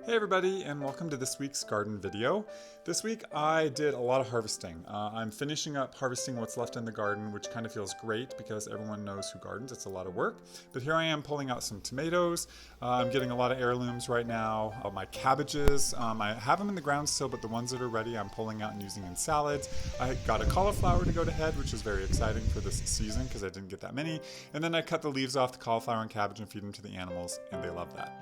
Hey everybody, and welcome to this week's garden video. This week I did a lot of harvesting. I'm finishing up harvesting what's left in the garden, which kind of feels great because everyone knows who gardens. It's a lot of work. But here I am pulling out some tomatoes. I'm getting a lot of heirlooms right now. My cabbages, I have them in the ground still, but the ones that are ready I'm pulling out and using in salads. I got a cauliflower to go to head, which is very exciting for this season because I didn't get that many. And then I cut the leaves off the cauliflower and cabbage and feed them to the animals, and they love that.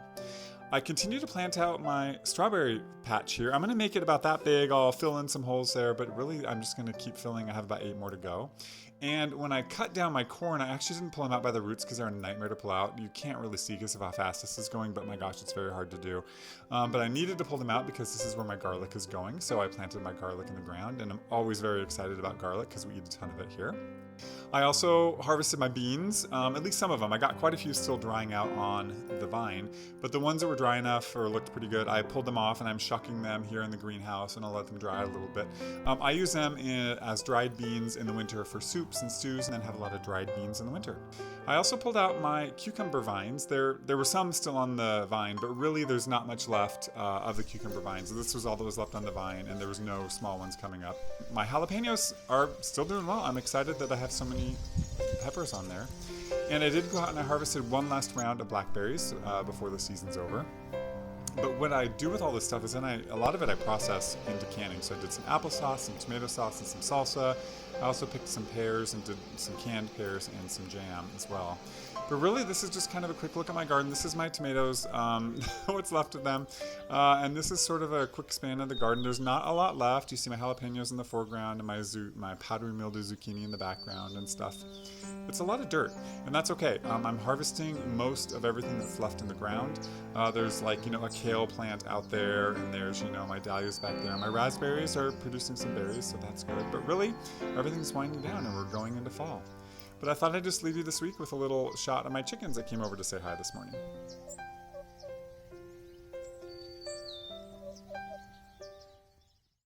I continue to plant out my strawberry patch here. I'm going to make it about that big. I'll fill in some holes there, but really I'm just going to keep filling. I have about 8 more to go. And when I cut down my corn, I actually didn't pull them out by the roots because they're a nightmare to pull out. You can't really see because of how fast this is going, but my gosh, it's very hard to do. But I needed to pull them out because this is where my garlic is going. So I planted my garlic in the ground, and I'm always very excited about garlic because we eat a ton of it here. I also harvested my beans, at least some of them. I got quite a few still drying out on the vine, but the ones that were dry enough or looked pretty good, I pulled them off and I'm shucking them here in the greenhouse, and I'll let them dry a little bit. I use them as dried beans in the winter for soups and stews, and then have a lot of dried beans in the winter. I also pulled out my cucumber vines. There were some still on the vine, but really there's not much left of the cucumber vines. This was all that was left on the vine, and there was no small ones coming up. My jalapenos are still doing well. I'm excited that I have so many peppers on there. And I did go out and I harvested one last round of blackberries before the season's over. But what I do with all this stuff is then a lot of it I process into canning. So I did some applesauce, some tomato sauce, and some salsa. I also picked some pears and did some canned pears and some jam as well. But really, this is just kind of a quick look at my garden. This is my tomatoes, what's left of them. And this is sort of a quick span of the garden. There's not a lot left. You see my jalapenos in the foreground and my powdery mildew zucchini in the background and stuff. It's a lot of dirt, and that's okay. I'm harvesting most of everything that's left in the ground. There's like, a kale plant out there, and there's, my dahlias back there. My raspberries are producing some berries, so that's good. But really, everything's winding down and we're going into fall. But I thought I'd just leave you this week with a little shot of my chickens that came over to say hi this morning.